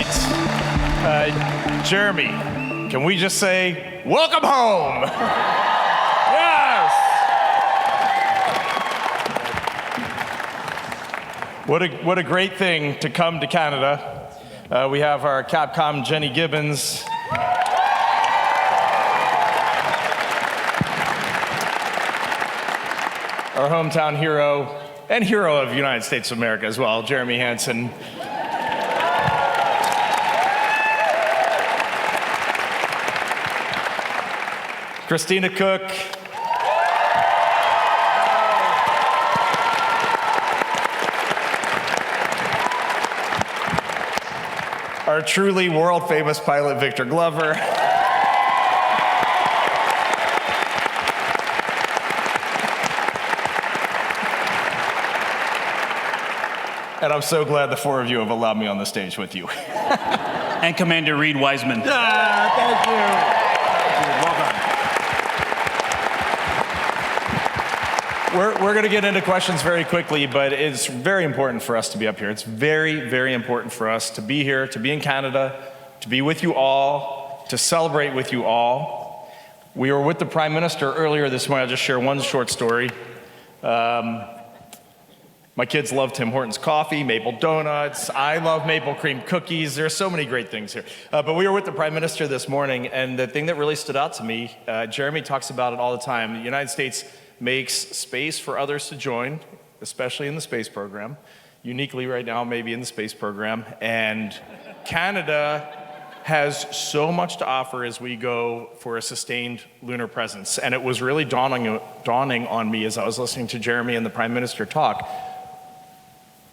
right. Jeremy, can we just say, welcome home? Yes! What a great thing to come to Canada. We have our Capcom Jenny Gibbons. Our hometown hero, and hero of the United States of America as well, Jeremy Hansen. Christina Cook. Our truly world-famous pilot, Victor Glover. And I'm so glad the four of you have allowed me on the stage with you. And Commander Reed Wiseman. Thank you. Well done. We're going to get into questions very quickly, but it's very important for us to be up here. It's very, very important for us to be here, to be in Canada, to be with you all, to celebrate with you all. We were with the Prime Minister earlier this morning. I'll just share one short story. My kids love Tim Hortons coffee, maple donuts. I love maple cream cookies. There are so many great things here. But we were with the Prime Minister this morning, and the thing that really stood out to me, Jeremy talks about it all the time. The United States makes space for others to join, especially in the space program. Uniquely right now, maybe in the space program. And Canada has so much to offer as we go for a sustained lunar presence. And it was really dawning on me as I was listening to Jeremy and the Prime Minister talk.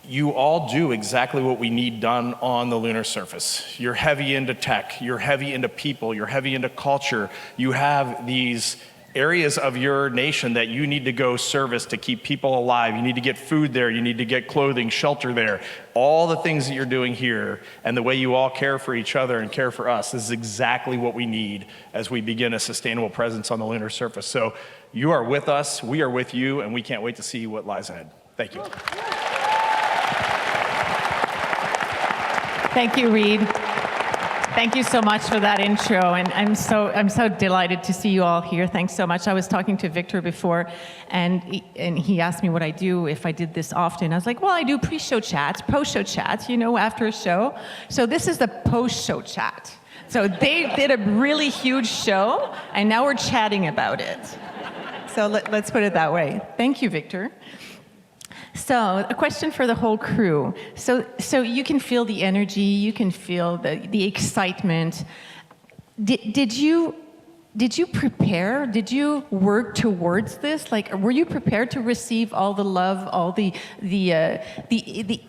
You all do exactly what we need done on the lunar surface. You're heavy into tech, you're heavy into people, you're heavy into culture. You have these areas of your nation that you need to go service to keep people alive. You need to get food there, you need to get clothing, shelter there. All the things that you're doing here and the way you all care for each other and care for us, this is exactly what we need as we begin a sustainable presence on the lunar surface. So you are with us, we are with you, and we can't wait to see what lies ahead. Thank you. Thank you, Reed. Thank you so much for that intro, and I'm so delighted to see you all here. Thanks so much. I was talking to Victor before, and he asked me what I do if I did this often. I was like, well, I do pre-show chats, post-show chats, you know, after a show. So this is the post-show chat. So they did a really huge show, and now we're chatting about it. So let's put it that way. Thank you, Victor. So a question for the whole crew. So you can feel the energy, you can feel the excitement. Did you prepare? Did you work towards this? Like, were you prepared to receive all the love, all the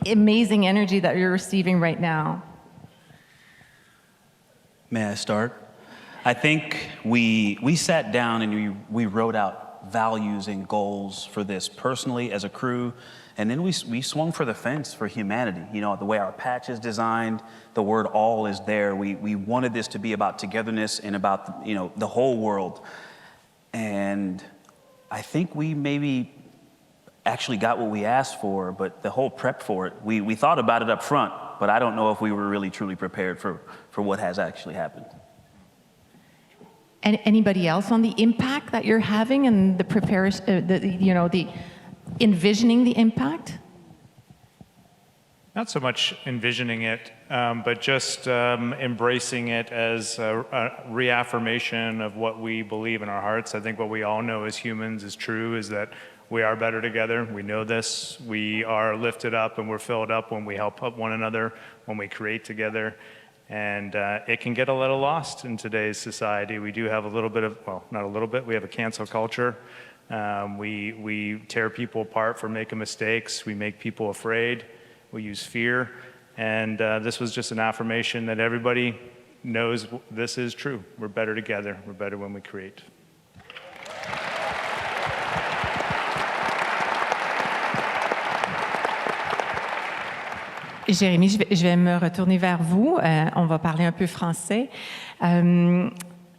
amazing energy that you're receiving right now? May I start? I think we sat down and we wrote out values and goals for this personally as a crew, and then we swung for the fence for humanity. You know, the way our patch is designed, the word all is there. We wanted this to be about togetherness and about, you know, the whole world. And I think we maybe actually got what we asked for, but the whole prep for it, we thought about it up front, but I don't know if we were really truly prepared for what has actually happened. And anybody else on the impact that you're having and the envisioning the impact? Not so much envisioning it, but just embracing it as a reaffirmation of what we believe in our hearts. I think what we all know as humans is true, is that we are better together. We know this. We are lifted up and we're filled up when we help one another, when we create together. And it can get a little lost in today's society. We do have a little bit of, well, not a little bit, we have a cancel culture. We tear people apart for making mistakes. We make people afraid. We use fear. And this was just an affirmation that everybody knows this is true. We're better together. We're better when we create. Jérémy, je vais me retourner vers vous. On va parler un peu français.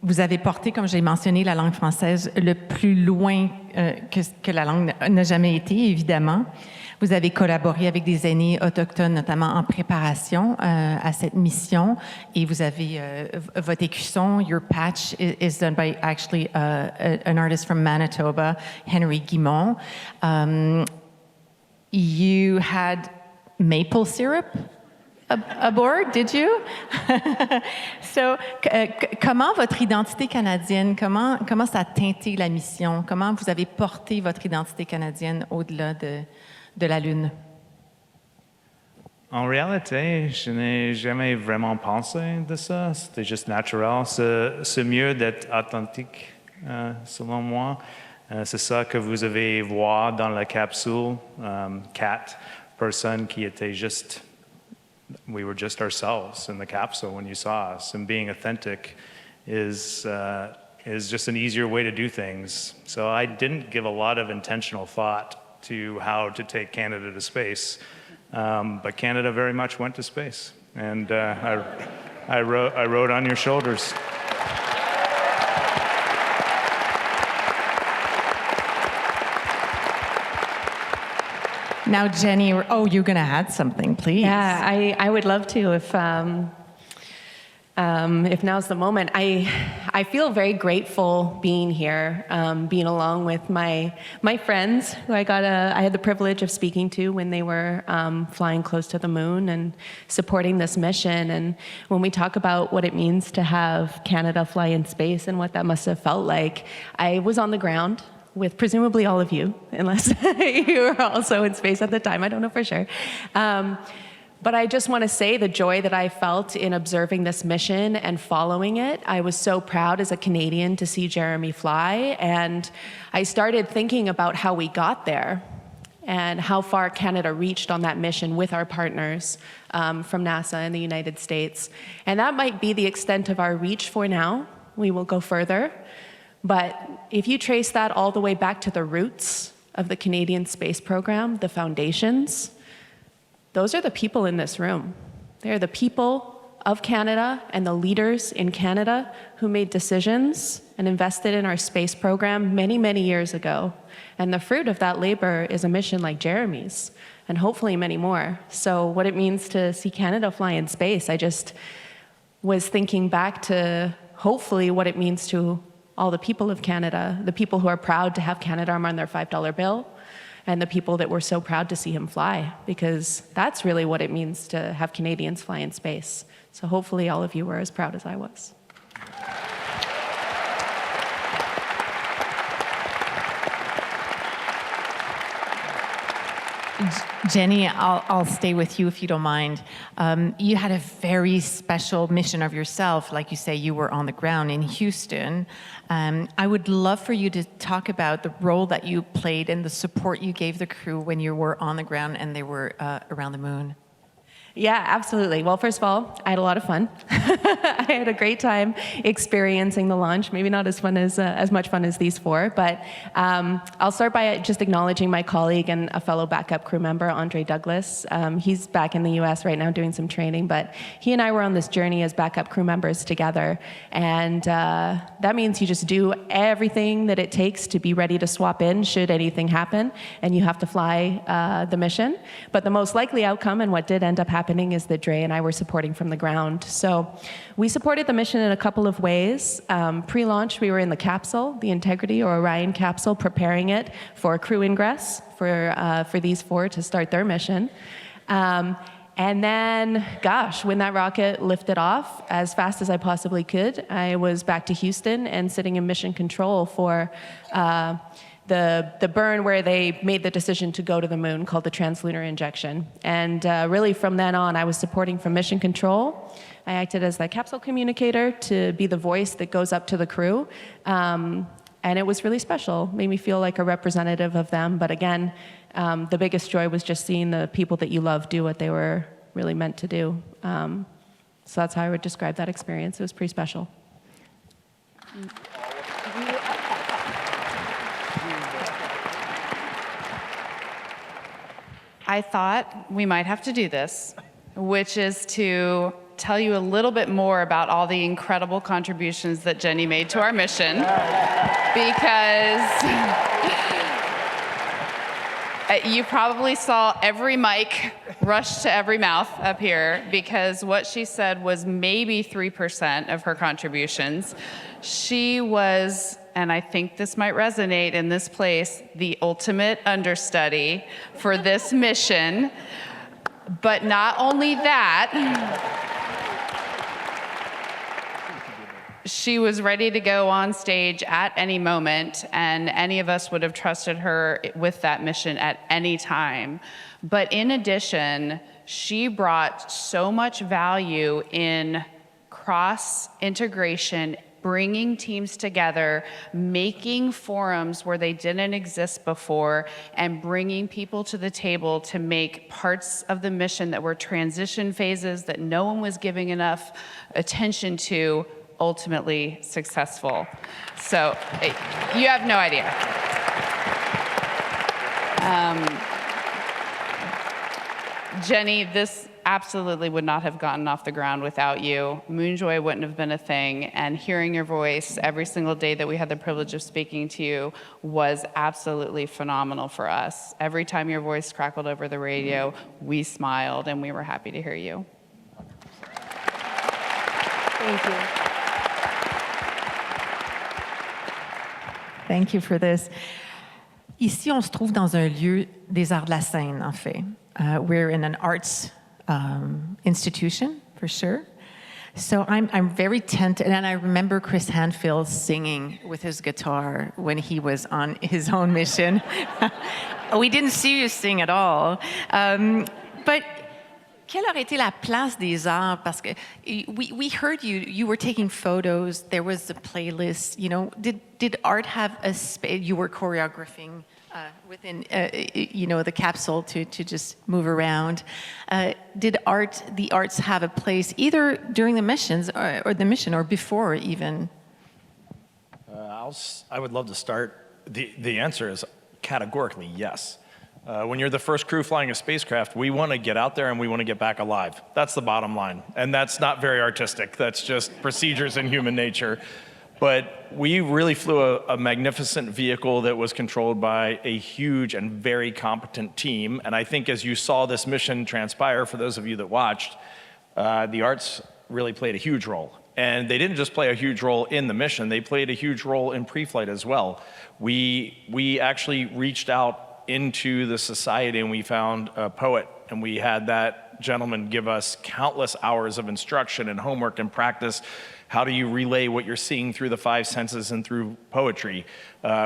vous avez porté, comme j'ai mentionné, la langue française le plus loin que la langue n'a jamais été, évidemment. Vous avez collaboré avec des aînés autochtones, notamment en préparation à cette mission. Et vous avez votre écusson, your patch, is done by actually an artist from Manitoba, Henry Guimont. You had maple syrup aboard, did you? So, comment votre identité canadienne, comment ça a teinté la mission? Comment vous avez porté votre identité canadienne au-delà de la Lune? En réalité, je n'ai jamais vraiment pensé de ça. C'était juste naturel. C'est mieux d'être authentique, selon moi. C'est ça que vous avez vu dans la capsule. 4 personnes qui étaient juste, we were just ourselves in the capsule when you saw us. And being authentic is just an easier way to do things. So I didn't give a lot of intentional thought to how to take Canada to space, but Canada very much went to space, and I rode on your shoulders. Now, Jenny, you're going to add something, please. Yeah, I would love to if now's the moment. I feel very grateful being here, being along with my friends who I had the privilege of speaking to when they were flying close to the moon and supporting this mission. And when we talk about what it means to have Canada fly in space and what that must have felt like, I was on the ground with presumably all of you, unless you were also in space at the time. I don't know for sure. But I just want to say the joy that I felt in observing this mission and following it. I was so proud as a Canadian to see Jeremy fly, and I started thinking about how we got there and how far Canada reached on that mission with our partners from NASA and the United States. And that might be the extent of our reach for now. We will go further. But if you trace that all the way back to the roots of the Canadian space program, the foundations, those are the people in this room. They're the people of Canada and the leaders in Canada who made decisions and invested in our space program many, many years ago. And the fruit of that labor is a mission like Jeremy's, and hopefully many more. So what it means to see Canada fly in space, I just was thinking back to hopefully what it means to all the people of Canada, the people who are proud to have Canadarm on their $5 bill, and the people that were so proud to see him fly, because that's really what it means to have Canadians fly in space. So hopefully all of you were as proud as I was. Jenny, I'll stay with you if you don't mind. You had a very special mission of yourself. Like you say, you were on the ground in Houston. I would love for you to talk about the role that you played and the support you gave the crew when you were on the ground and they were around the moon. Yeah, absolutely. Well, first of all, I had a lot of fun. I had a great time experiencing the launch. Maybe not as much fun as these 4, but I'll start by just acknowledging my colleague and a fellow backup crew member, Andre Douglas. He's back in the U.S. right now doing some training, but he and I were on this journey as backup crew members together, and that means you just do everything that it takes to be ready to swap in should anything happen, and you have to fly the mission. But the most likely outcome, and what did end up happening, is that Dre and I were supporting from the ground. So we supported the mission in a couple of ways. Pre-launch, we were in the capsule, the Integrity or Orion capsule, preparing it for crew ingress for these 4 to start their mission. And then, gosh, when that rocket lifted off, as fast as I possibly could, I was back to Houston and sitting in mission control for the burn where they made the decision to go to the moon, called the translunar injection. And really from then on, I was supporting from mission control. I acted as the capsule communicator to be the voice that goes up to the crew. And it was really special. Made me feel like a representative of them. But again, the biggest joy was just seeing the people that you love do what they were really meant to do. So that's how I would describe that experience. It was pretty special. I thought we might have to do this, which is to tell you a little bit more about all the incredible contributions that Jenny made to our mission, because you probably saw every mic rush to every mouth up here, because what she said was maybe 3% of her contributions. She was, and I think this might resonate in this place, the ultimate understudy for this mission. But not only that, she was ready to go on stage at any moment, and any of us would have trusted her with that mission at any time. But in addition, she brought so much value in cross-integration, bringing teams together, making forums where they didn't exist before, and bringing people to the table to make parts of the mission that were transition phases that no one was giving enough attention to ultimately successful. So you have no idea. Jenny, this absolutely would not have gotten off the ground without you. Moonjoy wouldn't have been a thing, and hearing your voice every single day that we had the privilege of speaking to you was absolutely phenomenal for us. Every time your voice crackled over the radio, we smiled and we were happy to hear you. Thank you. Thank you for this. Ici, on se trouve dans un lieu des arts de la scène, en fait. We're in an arts institution, for sure. So I'm very tempted, and I remember Chris Hadfield singing with his guitar when he was on his own mission. We didn't see you sing at all. But quelle aurait été la place des arts? Parce que we heard you were taking photos, there was a playlist, you know. Did art have a space? You were choreographing within, the capsule to just move around. Did the arts have a place either during the missions or the mission or before even? I would love to start. The answer is categorically yes. When you're the first crew flying a spacecraft, we want to get out there and we want to get back alive. That's the bottom line. And that's not very artistic. That's just procedures in human nature. But we really flew a magnificent vehicle that was controlled by a huge and very competent team. And I think as you saw this mission transpire, for those of you that watched, the arts really played a huge role. And they didn't just play a huge role in the mission, they played a huge role in pre-flight as well. We actually reached out into the society and we found a poet, and we had that gentleman give us countless hours of instruction and homework and practice. How do you relay what you're seeing through the five senses and through poetry?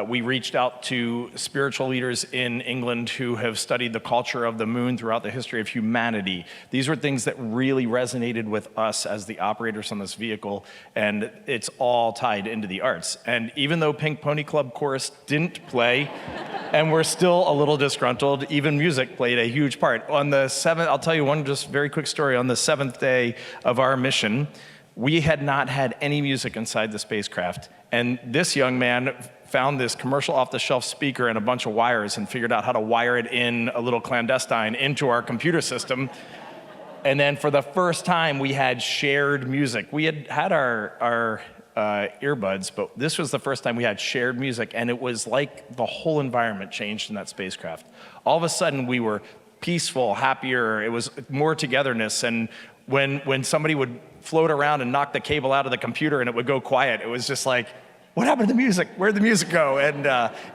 We reached out to spiritual leaders in England who have studied the culture of the moon throughout the history of humanity. These were things that really resonated with us as the operators on this vehicle, and it's all tied into the arts. And even though Pink Pony Club Chorus didn't play, and we're still a little disgruntled, even music played a huge part. On the 7th, I'll tell you one just very quick story. On the 7th day of our mission, we had not had any music inside the spacecraft. And this young man found this commercial off-the-shelf speaker and a bunch of wires and figured out how to wire it in a little clandestine into our computer system. And then for the first time, we had shared music. We had our earbuds, but this was the first time we had shared music, and it was like the whole environment changed in that spacecraft. All of a sudden, we were peaceful, happier. It was more togetherness. And when somebody would float around and knock the cable out of the computer and it would go quiet, it was just like, what happened to the music? Where'd the music go? And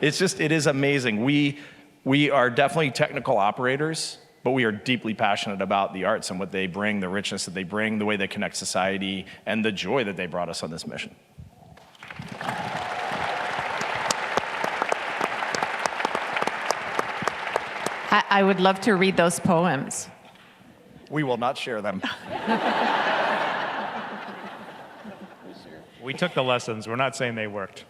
it is amazing. We are definitely technical operators, but we are deeply passionate about the arts and what they bring, the richness that they bring, the way they connect society, and the joy that they brought us on this mission. I would love to read those poems. We will not share them. We took the lessons. We're not saying they worked.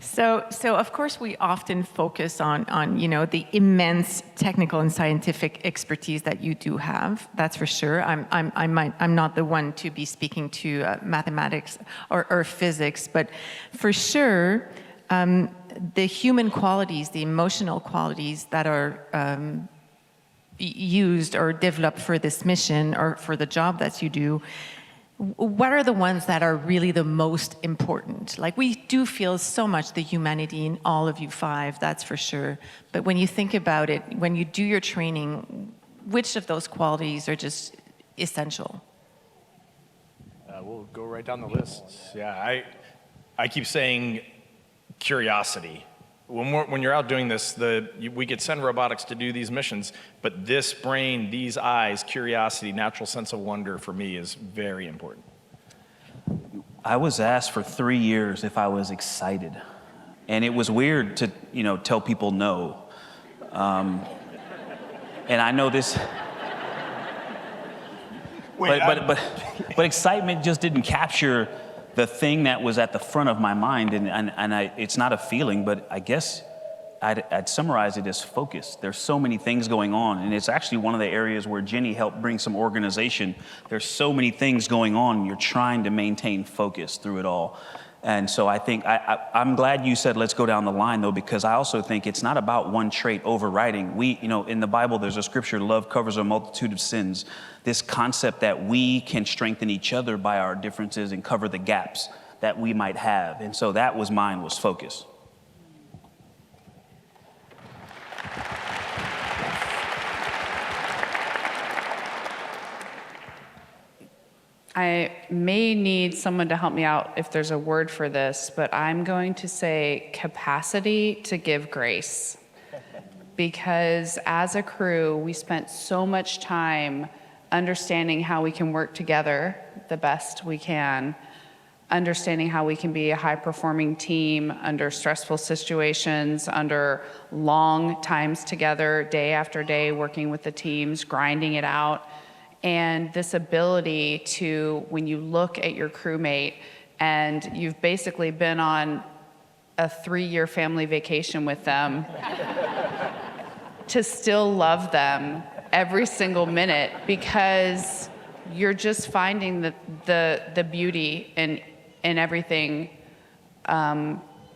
So of course we often focus on the immense technical and scientific expertise that you do have. That's for sure. I'm not the one to be speaking to mathematics or physics, but for sure the human qualities, the emotional qualities that are used or developed for this mission or for the job that you do, what are the ones that are really the most important? Like, we do feel so much the humanity in all of you five, that's for sure. But when you think about it, when you do your training, which of those qualities are just essential? We'll go right down the list. Yeah, I keep saying curiosity. When you're out doing this, we could send robotics to do these missions, but this brain, these eyes, curiosity, natural sense of wonder for me is very important. I was asked for 3 years if I was excited, and it was weird to, tell people no. And I know this, but excitement just didn't capture the thing that was at the front of my mind, and it's not a feeling, but I guess I'd summarize it as focus. There's so many things going on, and it's actually one of the areas where Jenny helped bring some organization. There's so many things going on, and you're trying to maintain focus through it all. And so I think, I'm glad you said let's go down the line, though, because I also think it's not about one trait overriding. In the Bible, there's a scripture, love covers a multitude of sins. This concept that we can strengthen each other by our differences and cover the gaps that we might have. And so that was mine, was focus. I may need someone to help me out if there's a word for this, but I'm going to say capacity to give grace. Because as a crew, we spent so much time understanding how we can work together the best we can, understanding how we can be a high-performing team under stressful situations, under long times together, day after day, working with the teams, grinding it out. And this ability to, when you look at your crewmate and you've basically been on a 3-year family vacation with them, to still love them every single minute, because you're just finding the beauty in everything,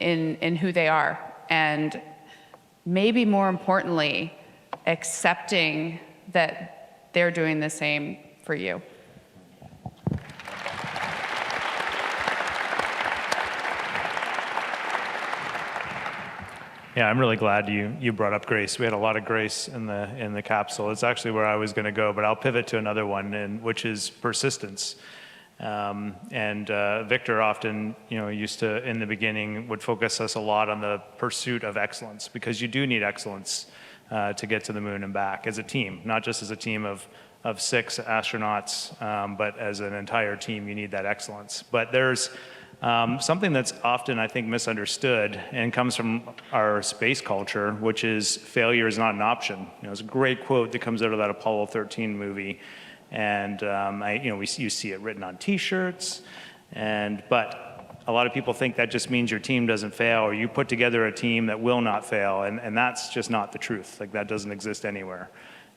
in who they are. And maybe more importantly, accepting that they're doing the same for you. Yeah, I'm really glad you brought up grace. We had a lot of grace in the capsule. It's actually where I was going to go, but I'll pivot to another one, which is persistence. Victor often, used to, in the beginning, would focus us a lot on the pursuit of excellence, because you do need excellence to get to the moon and back as a team, not just as a team of 6 astronauts, but as an entire team, you need that excellence. But there's something that's often, I think, misunderstood and comes from our space culture, which is failure is not an option. It's a great quote that comes out of that Apollo 13 movie, and you see it written on T-shirts, but a lot of people think that just means your team doesn't fail, or you put together a team that will not fail, and that's just not the truth. Like, that doesn't exist anywhere.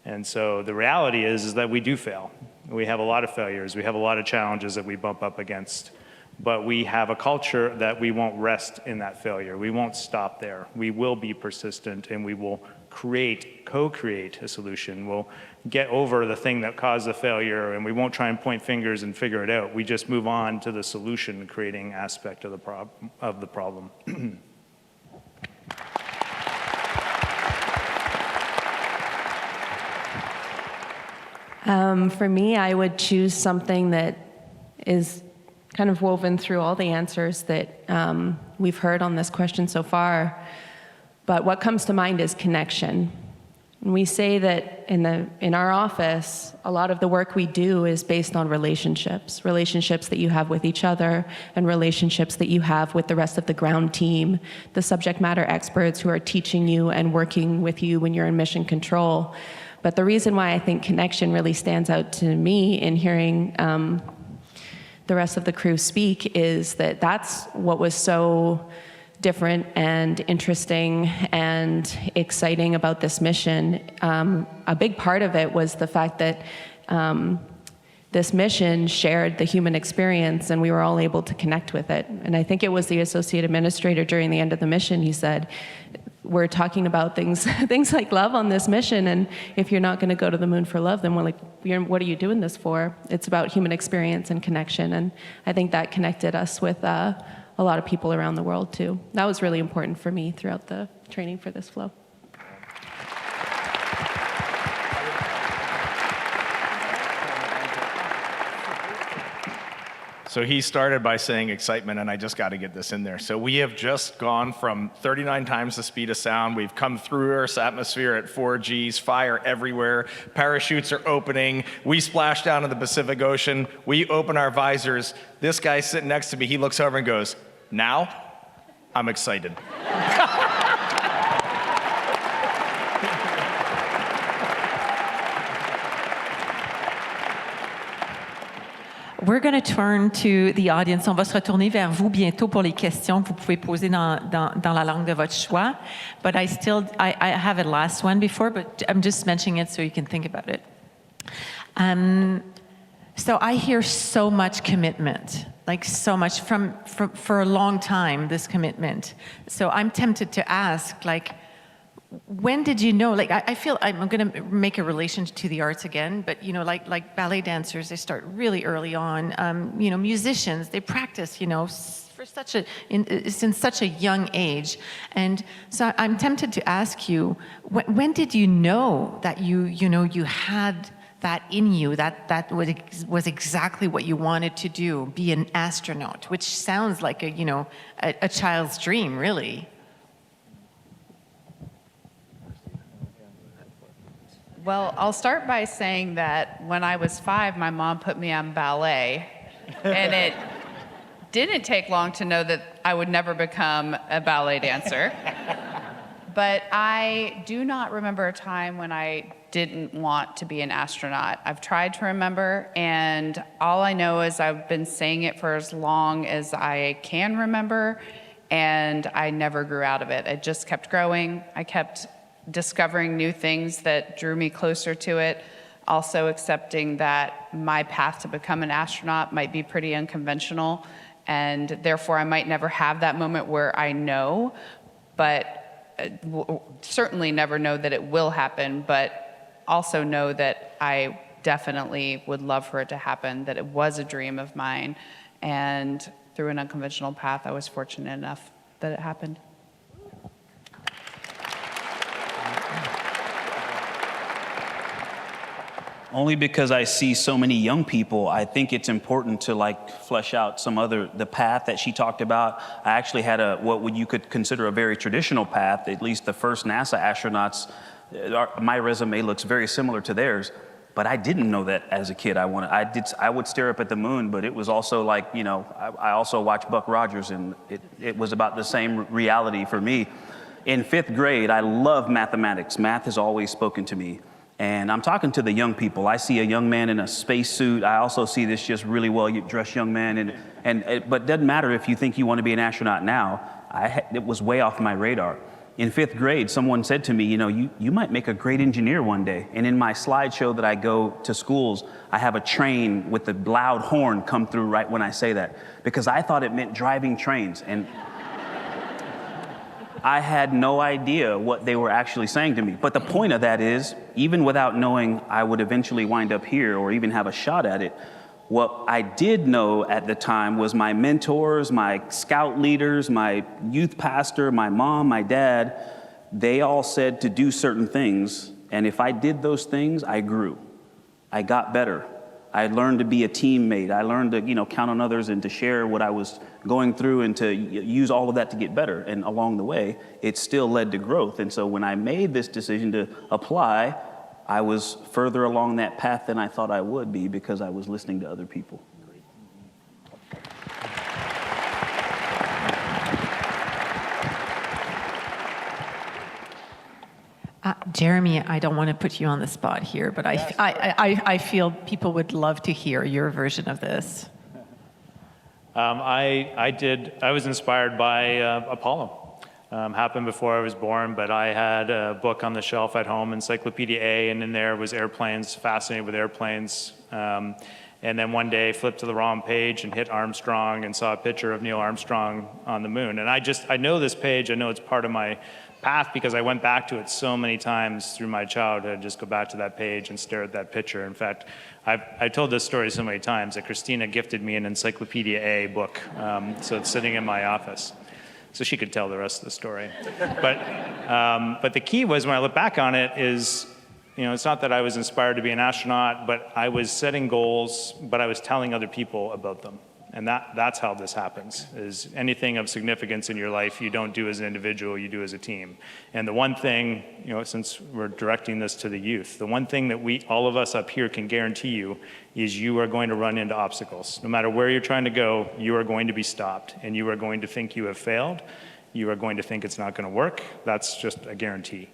And so the reality is that we do fail. We have a lot of failures. We have a lot of challenges that we bump up against. But we have a culture that we won't rest in that failure. We won't stop there. We will be persistent, and we will co-create a solution. We'll get over the thing that caused the failure, and we won't try and point fingers and figure it out. We just move on to the solution creating aspect of the problem. For me, I would choose something that is kind of woven through all the answers that we've heard on this question so far. But what comes to mind is connection. And we say that in our office, a lot of the work we do is based on relationships that you have with each other, and relationships that you have with the rest of the ground team, the subject matter experts who are teaching you and working with you when you're in mission control. But the reason why I think connection really stands out to me in hearing the rest of the crew speak is that that's what was so different and interesting and exciting about this mission. A big part of it was the fact that this mission shared the human experience, and we were all able to connect with it. And I think it was the associate administrator during the end of the mission, he said, we're talking about things things like love on this mission, and if you're not going to go to the moon for love, then what are you doing this for? It's about human experience and connection, and I think that connected us with a lot of people around the world too. That was really important for me throughout the training for this flow. So he started by saying excitement, and I just got to get this in there. So we have just gone from 39 times the speed of sound. We've come through Earth's atmosphere at 4 Gs, fire everywhere. Parachutes are opening. We splash down in the Pacific Ocean. We open our visors. This guy sitting next to me, he looks over and goes, "Now I'm excited." We're going to turn to the audience. On va se retourner vers vous bientôt pour les questions que vous pouvez poser dans la langue de votre choix. But I have a last one before, but I'm just mentioning it so you can think about it. So I hear so much commitment, like so much for a long time, this commitment. So I'm tempted to ask, like, when did you know, like, I feel I'm going to make a relation to the arts again, but, you know, like ballet dancers, they start really early on. You know, musicians, they practice, you know, since such a young age. And so I'm tempted to ask you, when did you know that you had that in you, that was exactly what you wanted to do, be an astronaut, which sounds like a child's dream, really. Well, I'll start by saying that when I was 5, my mom put me on ballet, and it didn't take long to know that I would never become a ballet dancer. But I do not remember a time when I didn't want to be an astronaut. I've tried to remember, and all I know is I've been saying it for as long as I can remember, and I never grew out of it. It just kept growing. I kept discovering new things that drew me closer to it, also accepting that my path to become an astronaut might be pretty unconventional, and therefore I might never have that moment where I know, but certainly never know that it will happen, but also know that I definitely would love for it to happen, that it was a dream of mine, and through an unconventional path, I was fortunate enough that it happened. Only because I see so many young people, I think it's important to flesh out the path that she talked about. I actually had what you could consider a very traditional path. At least the first NASA astronauts, my resume looks very similar to theirs. But I didn't know that as a kid. I would stare up at the moon, but it was also I also watched Buck Rogers, and it was about the same reality for me. In 5th grade, I love mathematics. Math has always spoken to me. And I'm talking to the young people. I see a young man in a spacesuit. I also see this just really well-dressed young man. But it doesn't matter if you think you want to be an astronaut now. It was way off my radar. In 5th grade, someone said to me, you might make a great engineer one day. And in my slideshow that I go to schools, I have a train with the loud horn come through right when I say that, because I thought it meant driving trains. And I had no idea what they were actually saying to me. But the point of that is, even without knowing I would eventually wind up here or even have a shot at it, what I did know at the time was my mentors, my scout leaders, my youth pastor, my mom, my dad, they all said to do certain things. And if I did those things, I grew. I got better. I learned to be a teammate. I learned to, count on others and to share what I was going through and to use all of that to get better. And along the way, it still led to growth. And so when I made this decision to apply, I was further along that path than I thought I would be because I was listening to other people. Jeremy, I don't want to put you on the spot here, but I feel people would love to hear your version of this. I was inspired by Apollo. Happened before I was born, but I had a book on the shelf at home, Encyclopedia A, and in there was airplanes, fascinated with airplanes. And then one day flipped to the wrong page and hit Armstrong and saw a picture of Neil Armstrong on the moon. And I know this page, I know it's part of my path because I went back to it so many times through my childhood, just go back to that page and stare at that picture. In fact, I told this story so many times that Christina gifted me an Encyclopedia A book, so it's sitting in my office. So she could tell the rest of the story. But the key was, when I look back on it, is, it's not that I was inspired to be an astronaut, but I was setting goals, but I was telling other people about them. And that's how this happens, is anything of significance in your life you don't do as an individual, you do as a team. And the one thing, since we're directing this to the youth, the one thing that all of us up here can guarantee you is you are going to run into obstacles. No matter where you're trying to go, you are going to be stopped, and you are going to think you have failed. You are going to think it's not going to work. That's just a guarantee.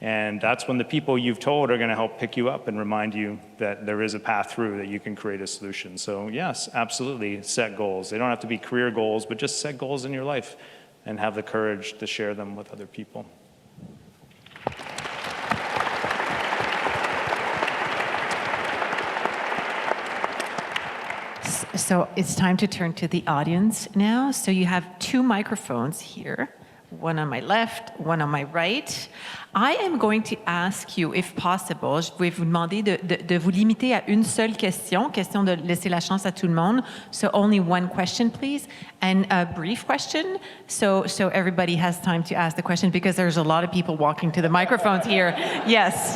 And that's when the people you've told are going to help pick you up and remind you that there is a path through, that you can create a solution. So yes, absolutely, set goals. They don't have to be career goals, but just set goals in your life and have the courage to share them with other people. So it's time to turn to the audience now. So you have 2 microphones here, one on my left, one on my right. I am going to ask you, if possible, je vais vous demander de vous limiter à une seule question de laisser la chance à tout le monde. So only one question, please, and a brief question, so everybody has time to ask the question, because there's a lot of people walking to the microphones here. Yes.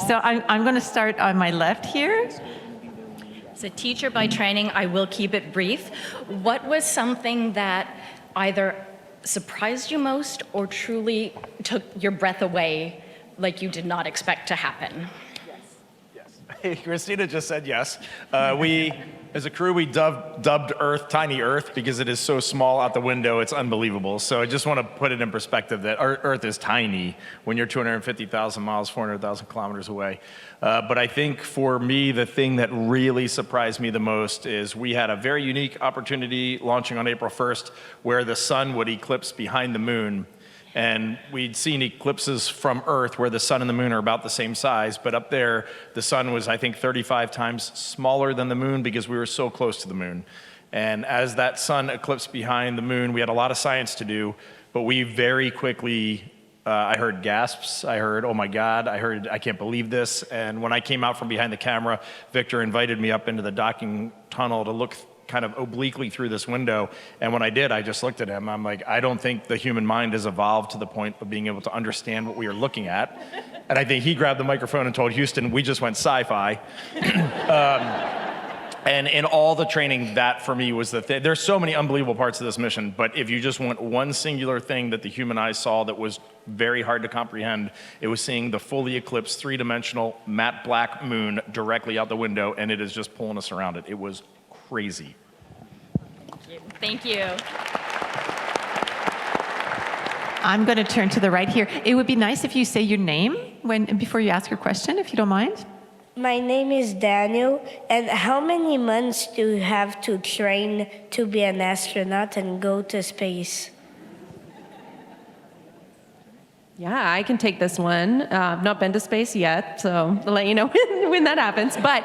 So I'm going to start on my left here. As a teacher by training, I will keep it brief. What was something that either surprised you most or truly took your breath away, like you did not expect to happen? Yes. Christina just said yes. As a crew, we dubbed Earth Tiny Earth because it is so small out the window, it's unbelievable. So I just want to put it in perspective that Earth is tiny when you're 250,000 miles, 400,000 kilometers away. But I think for me, the thing that really surprised me the most is we had a very unique opportunity launching on April 1st where the sun would eclipse behind the moon. And we'd seen eclipses from Earth where the sun and the moon are about the same size, but up there, the sun was, I think, 35 times smaller than the moon because we were so close to the moon. And as that sun eclipsed behind the moon, we had a lot of science to do, but we very quickly, I heard gasps, I heard, oh my God, I heard, I can't believe this. And when I came out from behind the camera, Victor invited me up into the docking tunnel to look kind of obliquely through this window. And when I did, I just looked at him. I'm like, I don't think the human mind has evolved to the point of being able to understand what we are looking at. And I think he grabbed the microphone and told Houston, we just went sci-fi. And in all the training, that for me was the thing. There's so many unbelievable parts of this mission, but if you just want one singular thing that the human eye saw that was very hard to comprehend, it was seeing the fully eclipsed, 3-dimensional, matte black moon directly out the window, and it is just pulling us around it. It was crazy. Thank you. I'm going to turn to the right here. It would be nice if you say your name before you ask your question, if you don't mind. My name is Daniel, and how many months do you have to train to be an astronaut and go to space? Yeah, I can take this one. I've not been to space yet, so I'll let you know when that happens. But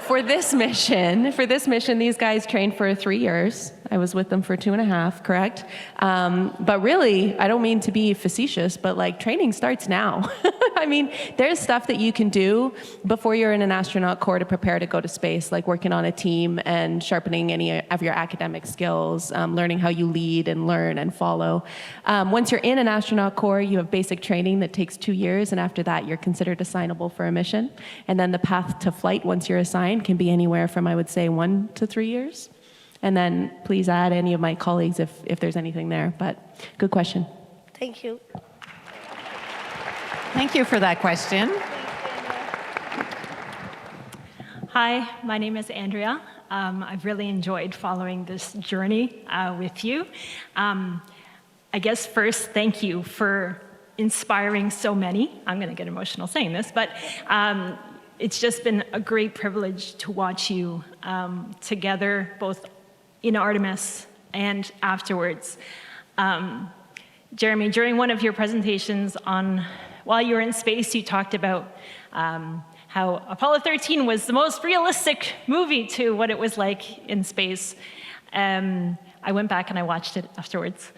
for this mission, these guys trained for 3 years. I was with them for 2.5, correct? But really, I don't mean to be facetious, but like training starts now. I mean, there's stuff that you can do before you're in an astronaut corps to prepare to go to space, like working on a team and sharpening any of your academic skills, learning how you lead and learn and follow. Once you're in an astronaut corps, you have basic training that takes 2 years, and after that, you're considered assignable for a mission. And then the path to flight, once you're assigned, can be anywhere from, I would say, 1 to 3 years. And then please add any of my colleagues if there's anything there. But good question. Thank you. Thank you for that question. Hi, my name is Andrea. I've really enjoyed following this journey with you. I guess first, thank you for inspiring so many. I'm going to get emotional saying this, but it's just been a great privilege to watch you together, both in Artemis and afterwards. Jeremy, during one of your presentations while you were in space, you talked about how Apollo 13 was the most realistic movie to what it was like in space. I went back and I watched it afterwards.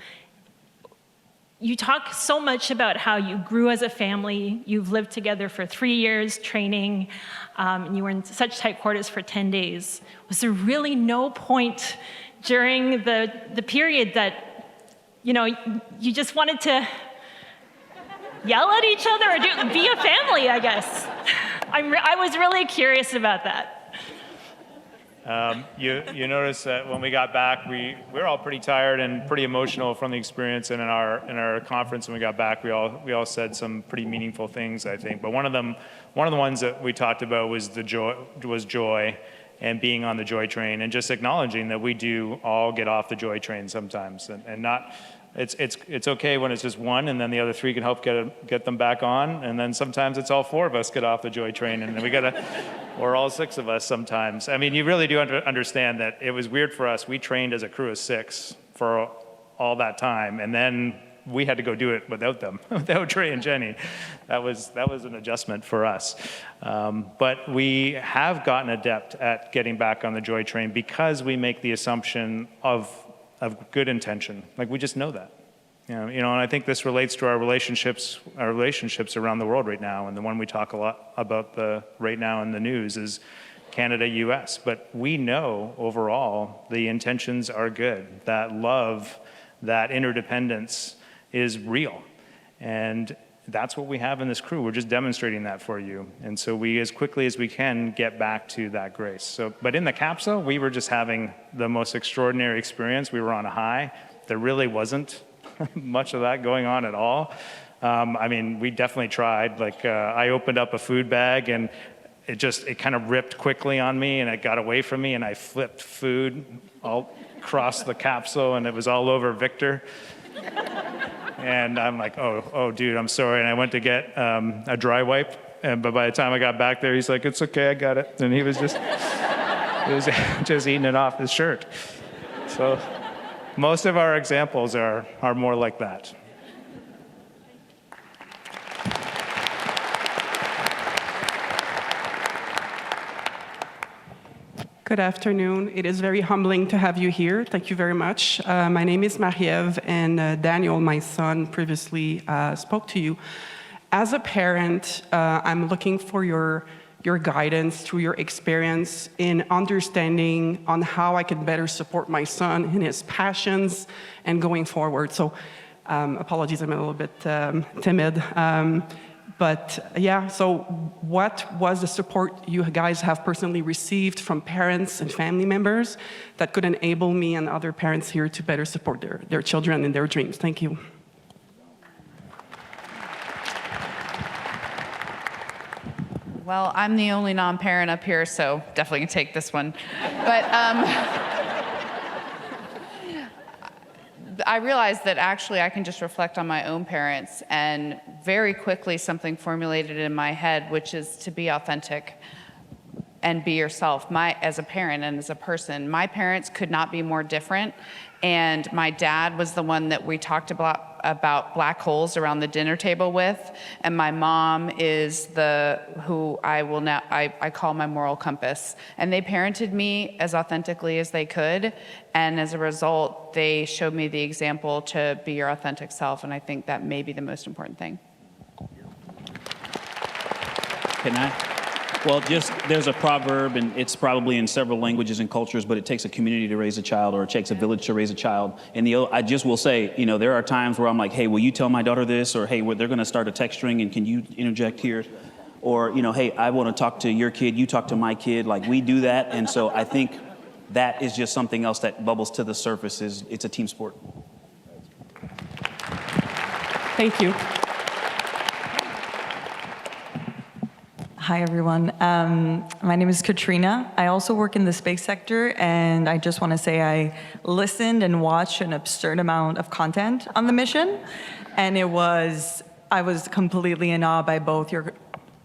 You talk so much about how you grew as a family. You've lived together for 3 years training, and you were in such tight quarters for 10 days. Was there really no point during the period that, you just wanted to yell at each other or be a family, I guess? I was really curious about that. You notice that when we got back, we were all pretty tired and pretty emotional from the experience. And in our conference when we got back, we all said some pretty meaningful things, I think. But one of the ones that we talked about was joy, and being on the joy train, and just acknowledging that we do all get off the joy train sometimes, and not. It's okay when it's just one, and then the other three can help get them back on, and then sometimes it's all four of us get off the joy train, and then or all six of us sometimes. I mean, you really do understand that it was weird for us. We trained as a crew of 6 for all that time, and then we had to go do it without them, without Trey and Jenny. That was an adjustment for us. But we have gotten adept at getting back on the joy train because we make the assumption of good intention. Like, we just know that. And I think this relates to our relationships around the world right now. And the one we talk a lot about right now in the news is Canada-US. But we know overall the intentions are good. That love, that interdependence is real. And that's what we have in this crew. We're just demonstrating that for you. And so we, as quickly as we can, get back to that grace. But in the capsule, we were just having the most extraordinary experience. We were on a high. There really wasn't much of that going on at all. I mean, we definitely tried. Like, I opened up a food bag, and it kind of ripped quickly on me, and it got away from me, and I flipped food all across the capsule, and it was all over Victor. And I'm like, oh, dude, I'm sorry. And I went to get a dry wipe, but by the time I got back there, he's like, it's okay, I got it. And he was just eating it off his shirt. So most of our examples are more like that. Good afternoon. It is very humbling to have you here. Thank you very much. My name is Marie-Ève, and Daniel, my son, previously spoke to you. As a parent, I'm looking for your guidance through your experience in understanding on how I can better support my son in his passions and going forward. So apologies, I'm a little bit timid. But yeah, so what was the support you guys have personally received from parents and family members that could enable me and other parents here to better support their children and their dreams? Thank you. Well, I'm the only non-parent up here, so definitely can take this one. But I realized that actually I can just reflect on my own parents, and very quickly something formulated in my head, which is to be authentic and be yourself. As a parent and as a person, my parents could not be more different. And my dad was the one that we talked about black holes around the dinner table with. And my mom is who I call my moral compass. And they parented me as authentically as they could. And as a result, they showed me the example to be your authentic self. And I think that may be the most important thing. Can I? Well, there's a proverb, and it's probably in several languages and cultures, but it takes a community to raise a child, or it takes a village to raise a child. And I just will say, there are times where I'm like, hey, will you tell my daughter this? Or, hey, they're going to start a text string, and can you interject here? Or, hey, I want to talk to your kid, you talk to my kid. Like, we do that. And so I think that is just something else that bubbles to the surface. It's a team sport. Thank you. Hi, everyone. My name is Katrina. I also work in the space sector, and I just want to say I listened and watched an absurd amount of content on the mission, and I was completely in awe by both your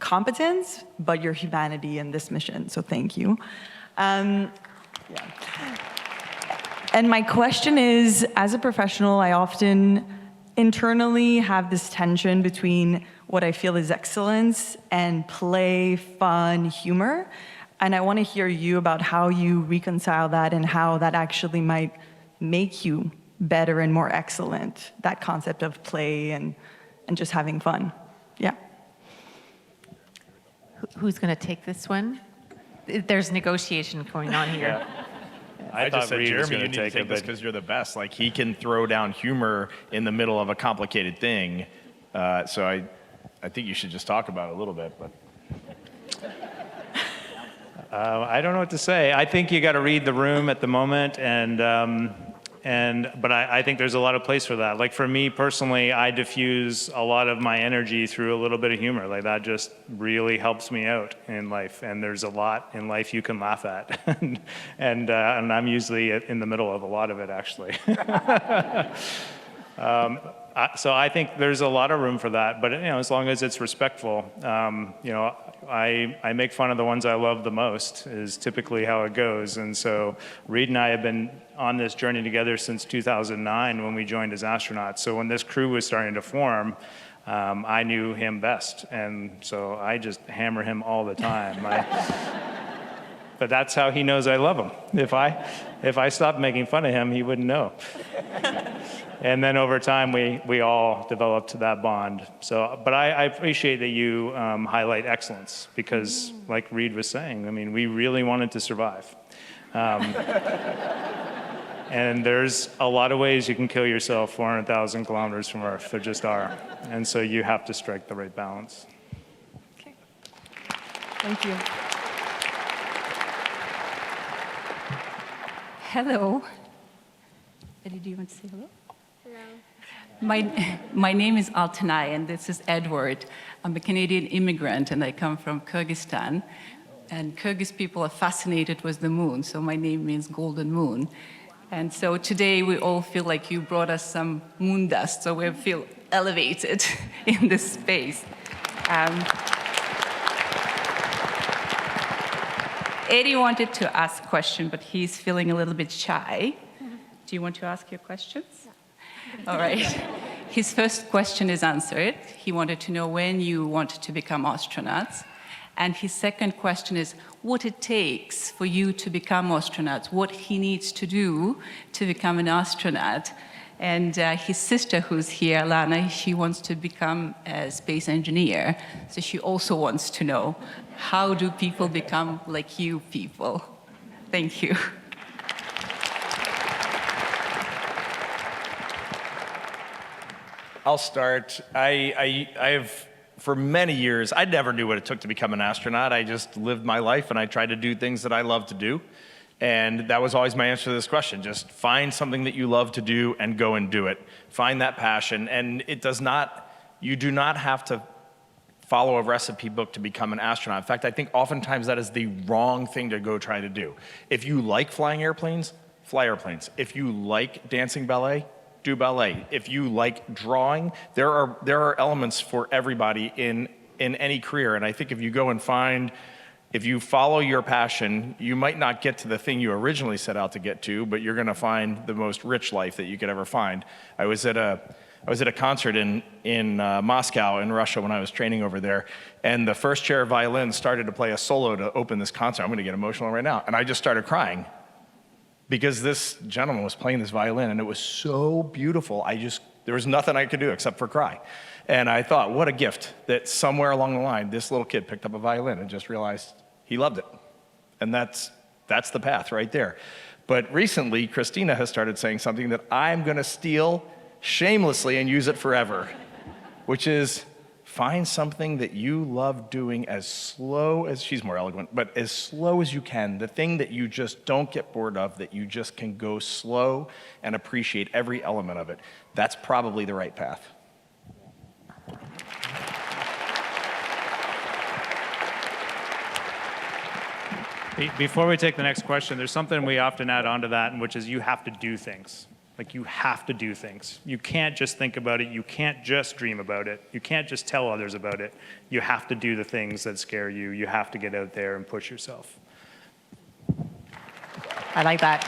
competence, but your humanity in this mission, so thank you. And my question is, as a professional, I often internally have this tension between what I feel is excellence and play, fun, humor. And I want to hear you about how you reconcile that and how that actually might make you better and more excellent, that concept of play and just having fun. Yeah. Who's going to take this one? There's negotiation going on here. I thought just said, Reed was Jeremy, gonna you need to take take it, this but- because you're the best. Like, he can throw down humor in the middle of a complicated thing. So I think you should just talk about it a little bit. But I don't know what to say. I think you got to read the room at the moment, but I think there's a lot of place for that. Like for me personally, I diffuse a lot of my energy through a little bit of humor. Like that just really helps me out in life. And there's a lot in life you can laugh at, and I'm usually in the middle of a lot of it actually. So I think there's a lot of room for that, but as long as it's respectful, I make fun of the ones I love the most is typically how it goes. And so Reed and I have been on this journey together since 2009 when we joined as astronauts. So when this crew was starting to form, I knew him best, and so I just hammer him all the time. But that's how he knows I love him. If I stopped making fun of him, he wouldn't know. And then over time, we all developed that bond. So, but I appreciate that you highlight excellence because, like Reed was saying, I mean, we really wanted to survive. And there's a lot of ways you can kill yourself 400,000 kilometers from Earth. There just are. And so you have to strike the right balance. Okay. Thank you. Hello. Did you want to say hello? My name is Altanay, and this is Edward. I'm a Canadian immigrant, and I come from Kyrgyzstan. And Kyrgyz people are fascinated with the moon, so my name means golden moon. And so today we all feel like you brought us some moon dust, so we feel elevated in this space. Eddie wanted to ask a question, but he's feeling a little bit shy. Do you want to ask your questions? All right. His first question is answered. He wanted to know when you wanted to become astronauts. And his second question is what it takes for you to become astronauts, what he needs to do to become an astronaut. And his sister, who's here, Lana, she wants to become a space engineer. So she also wants to know, how do people become like you people? Thank you. I'll start. I've for many years, I never knew what it took to become an astronaut. I just lived my life and I tried to do things that I love to do. And that was always my answer to this question. Just find something that you love to do and go and do it. Find that passion. And you do not have to follow a recipe book to become an astronaut. In fact, I think oftentimes that is the wrong thing to go try to do. If you like flying airplanes, fly airplanes. If you like dancing ballet, do ballet. If you like drawing, there are elements for everybody in any career. And I think if you go and if you follow your passion, you might not get to the thing you originally set out to get to, but you're gonna find the most rich life that you could ever find. I was at a concert in Moscow in Russia when I was training over there, and the first chair violin started to play a solo to open this concert. I'm gonna get emotional right now. And I just started crying, because this gentleman was playing this violin and it was so beautiful. There was nothing I could do except for cry. And I thought, what a gift that somewhere along the line, this little kid picked up a violin and just realized he loved it. And that's the path right there. But recently, Christina has started saying something that I'm gonna steal shamelessly and use it forever, which is find something that you love doing as slow as, she's more eloquent, but as slow as you can, the thing that you just don't get bored of, that you just can go slow and appreciate every element of it. That's probably the right path. Before we take the next question, there's something we often add onto that, which is you have to do things. Like you have to do things. You can't just think about it. You can't just dream about it. You can't just tell others about it. You have to do the things that scare you. You have to get out there and push yourself. I like that.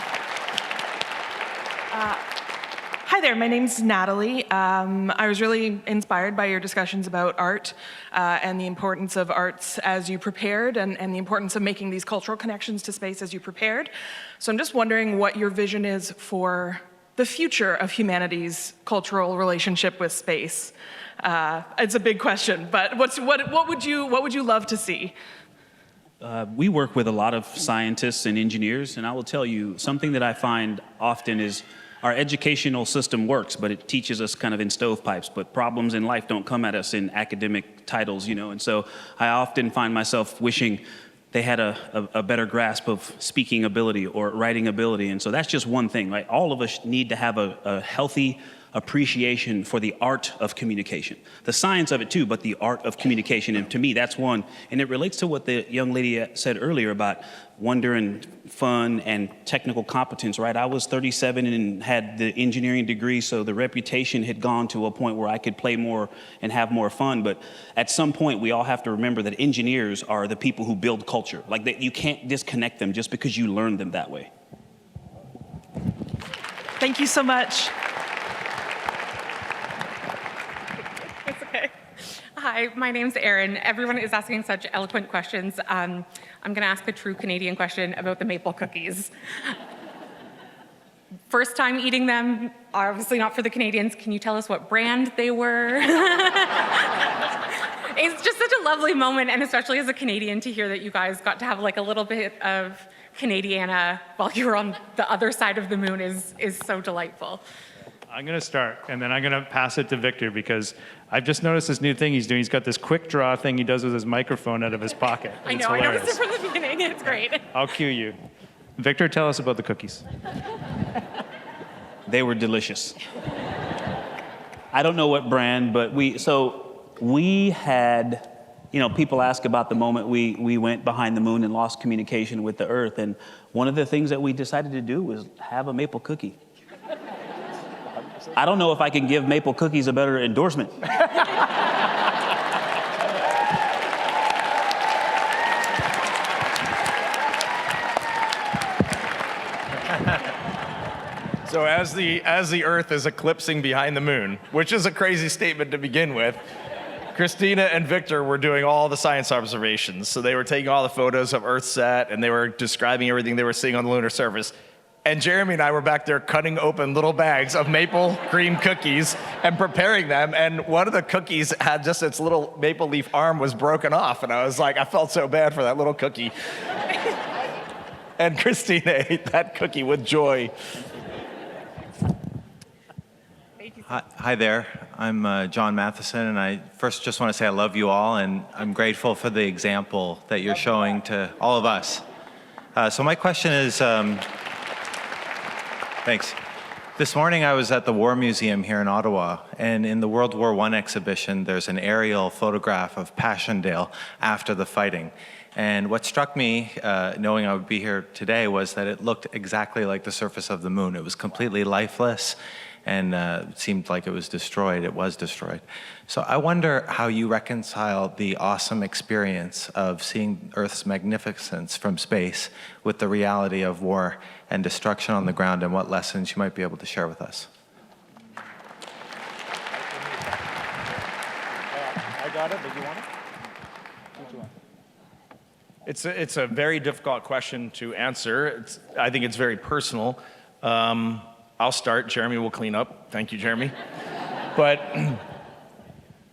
Hi there, my name's Natalie. I was really inspired by your discussions about art and the importance of arts as you prepared and the importance of making these cultural connections to space as you prepared. So I'm just wondering what your vision is for the future of humanity's cultural relationship with space. It's a big question, but what would you love to see? We work with a lot of scientists and engineers, and I will tell you, something that I find often is our educational system works, but it teaches us kind of in stovepipes, but problems in life don't come at us in academic titles, you know, and so I often find myself wishing they had a better grasp of speaking ability or writing ability, and so that's just one thing, right? All of us need to have a healthy appreciation for the art of communication. The science of it too, but the art of communication, and to me, that's one. And it relates to what the young lady said earlier about wonder and fun and technical competence, right? I was 37 and had the engineering degree, so the reputation had gone to a point where I could play more and have more fun. But at some point, we all have to remember that engineers are the people who build culture. Like, you can't disconnect them just because you learned them that way. Thank you so much. Hi, my name's Erin. Everyone is asking such eloquent questions. I'm going to ask a true Canadian question about the maple cookies. First time eating them, obviously not for the Canadians. Can you tell us what brand they were? It's just such a lovely moment, and especially as a Canadian, to hear that you guys got to have like a little bit of Canadiana while you were on the other side of the moon is so delightful. I'm going to start, and then I'm going to pass it to Victor, because I've just noticed this new thing he's doing. He's got this quick draw thing he does with his microphone out of his pocket. I know, I noticed it from the beginning. It's great. I'll cue you. Victor, tell us about the cookies. They were delicious. I don't know what brand, but we had, you know, people ask about the moment we went behind the moon and lost communication with the Earth, and one of the things that we decided to do was have a maple cookie. I don't know if I can give maple cookies a better endorsement. So as the Earth is eclipsing behind the moon, which is a crazy statement to begin with, Christina and Victor were doing all the science observations. So they were taking all the photos of Earthsat, and they were describing everything they were seeing on the lunar surface. And Jeremy and I were back there cutting open little bags of maple cream cookies and preparing them. And one of the cookies had just its little maple leaf arm was broken off. And I was like, I felt so bad for that little cookie. And Christina ate that cookie with joy. Hi there, I'm John Matheson, and I first just want to say I love you all, and I'm grateful for the example that you're showing to all of us. So my question is, thanks. This morning I was at the War Museum here in Ottawa, and in the World War I exhibition, there's an aerial photograph of Passchendaele after the fighting. And what struck me, knowing I would be here today, was that it looked exactly like the surface of the moon. It was completely lifeless, and it seemed like it was destroyed. It was destroyed. So I wonder how you reconcile the awesome experience of seeing Earth's magnificence from space with the reality of war and destruction on the ground, and what lessons you might be able to share with us. I got it. Did you want it? What you want? It's a very difficult question to answer. I think it's very personal. I'll start. Jeremy will clean up. Thank you, Jeremy. But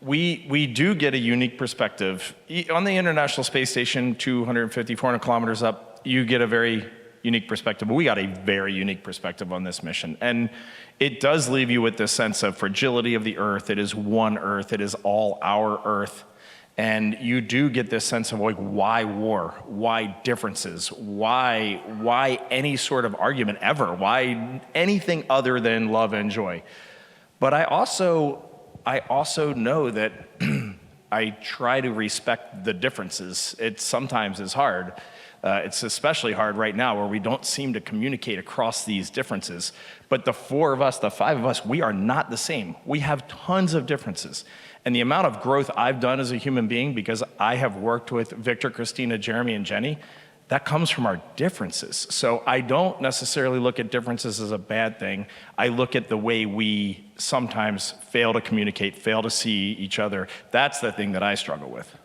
we do get a unique perspective. On the International Space Station, 250, 400 kilometers up, you get a very unique perspective. But we got a very unique perspective on this mission. And it does leave you with this sense of fragility of the Earth. It is one Earth. It is all our Earth. And you do get this sense of like, why war? Why differences? Why any sort of argument ever? Why anything other than love and joy? But I also know that I try to respect the differences. It sometimes is hard. It's especially hard right now where we don't seem to communicate across these differences. But the four of us, the five of us, we are not the same. We have tons of differences. And the amount of growth I've done as a human being, because I have worked with Victor, Christina, Jeremy, and Jenny, that comes from our differences. So I don't necessarily look at differences as a bad thing. I look at the way we sometimes fail to communicate, fail to see each other. That's the thing that I struggle with.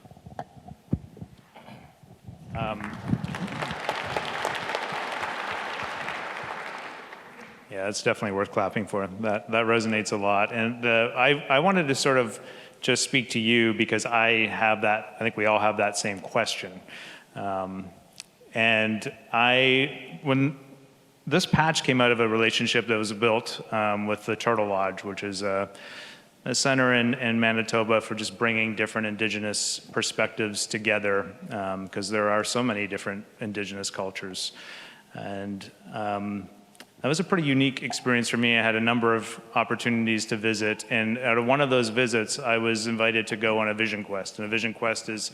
Yeah, it's definitely worth clapping for. That resonates a lot. And I wanted to sort of just speak to you because I think we all have that same question. And when this patch came out of a relationship that was built with the Turtle Lodge, which is a center in Manitoba for just bringing different Indigenous perspectives together, because there are so many different Indigenous cultures. And that was a pretty unique experience for me. I had a number of opportunities to visit, and out of one of those visits, I was invited to go on a vision quest. And a vision quest is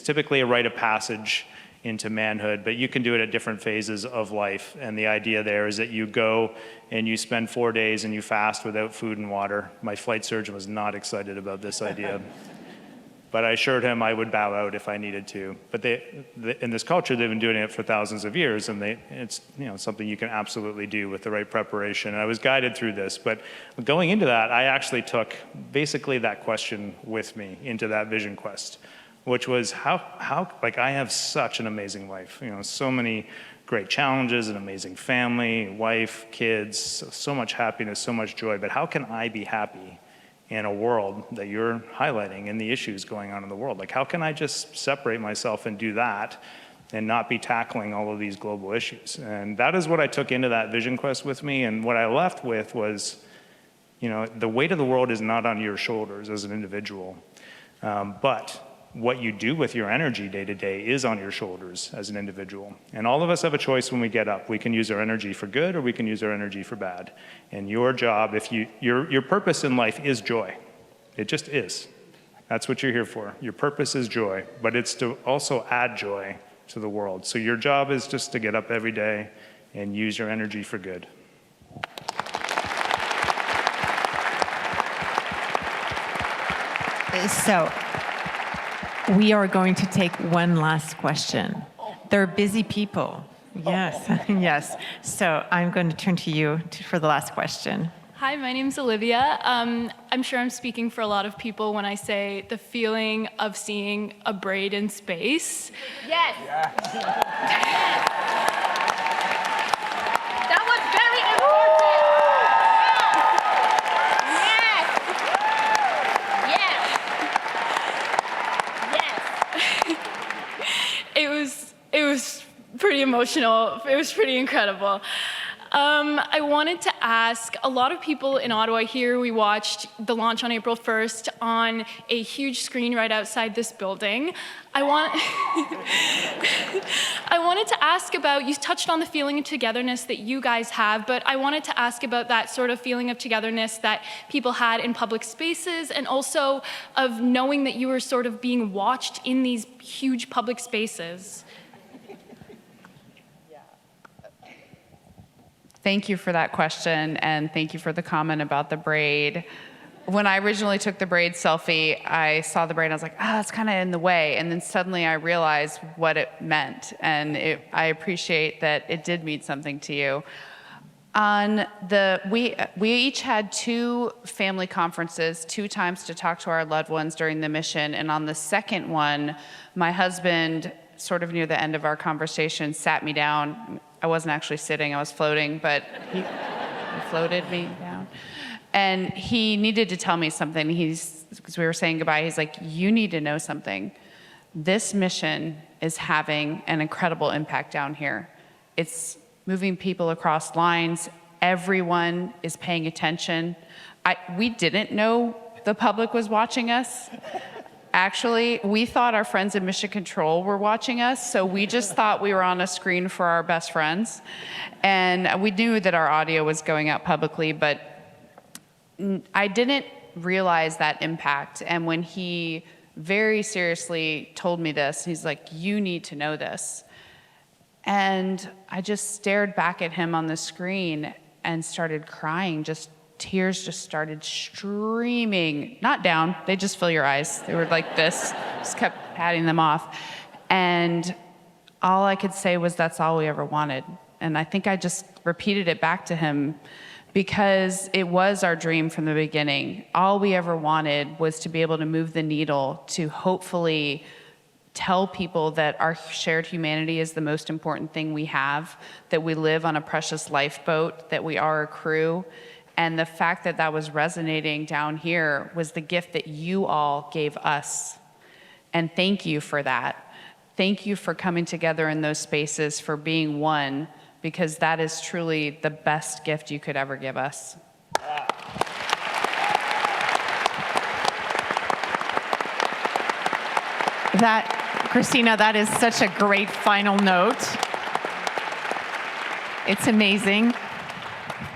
typically a rite of passage into manhood, but you can do it at different phases of life. And the idea there is that you go and you spend 4 days and you fast without food and water. My flight surgeon was not excited about this idea. But I assured him I would bow out if I needed to. But in this culture, they've been doing it for thousands of years, and it's something you can absolutely do with the right preparation. And I was guided through this, but going into that, I actually took basically that question with me into that vision quest, which was how like I have such an amazing life, so many great challenges, an amazing family, wife, kids, so much happiness, so much joy. But how can I be happy in a world that you're highlighting and the issues going on in the world? Like, how can I just separate myself and do that and not be tackling all of these global issues? And that is what I took into that vision quest with me. And what I left with was, the weight of the world is not on your shoulders as an individual, but what you do with your energy day to day is on your shoulders as an individual. And all of us have a choice when we get up. We can use our energy for good or we can use our energy for bad. And your job, your purpose in life is joy. It just is. That's what you're here for. Your purpose is joy, but it's to also add joy to the world. So your job is just to get up every day and use your energy for good. So we are going to take one last question. They're busy people. Yes, yes. So I'm going to turn to you for the last question. Hi, my name's Olivia. I'm sure I'm speaking for a lot of people when I say the feeling of seeing a braid in space. Yes. That was very important. It was pretty emotional. It was pretty incredible. I wanted to ask, a lot of people in Ottawa here, we watched the launch on April 1st on a huge screen right outside this building. I wanted to ask about, you touched on the feeling of togetherness that you guys have, but I wanted to ask about that sort of feeling of togetherness that people had in public spaces, and also of knowing that you were sort of being watched in these huge public spaces. Thank you for that question, and thank you for the comment about the braid. When I originally took the braid selfie, I saw the braid and I was like, it's kind of in the way. And then suddenly I realized what it meant, and I appreciate that it did mean something to you. We each had 2 family conferences, 2 times to talk to our loved ones during the mission. And on the second one, my husband, sort of near the end of our conversation, sat me down. I wasn't actually sitting, I was floating, but he floated me down. And he needed to tell me something. Because we were saying goodbye, he's like, you need to know something. This mission is having an incredible impact down here. It's moving people across lines. Everyone is paying attention. We didn't know the public was watching us. Actually, we thought our friends in Mission Control were watching us, so we just thought we were on a screen for our best friends. And we knew that our audio was going out publicly, but I didn't realize that impact. And when he very seriously told me this, he's like, you need to know this. And I just stared back at him on the screen and started crying. Tears just started streaming, not down, they just fill your eyes. They were like this, just kept patting them off. And all I could say was that's all we ever wanted. And I think I just repeated it back to him because it was our dream from the beginning. All we ever wanted was to be able to move the needle to hopefully tell people that our shared humanity is the most important thing we have, that we live on a precious lifeboat, that we are a crew. And the fact that that was resonating down here was the gift that you all gave us. And thank you for that. Thank you for coming together in those spaces, for being one, because that is truly the best gift you could ever give us. Christina, that is such a great final note. It's amazing.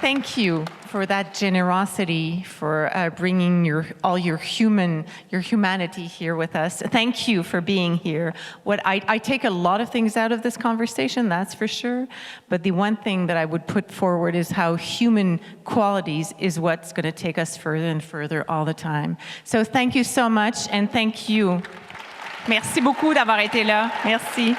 Thank you for that generosity, for bringing all your humanity here with us. Thank you for being here. I take a lot of things out of this conversation, that's for sure. But the one thing that I would put forward is how human qualities is what's going to take us further and further all the time. So thank you so much, and thank you. Merci beaucoup d'avoir été là. Merci.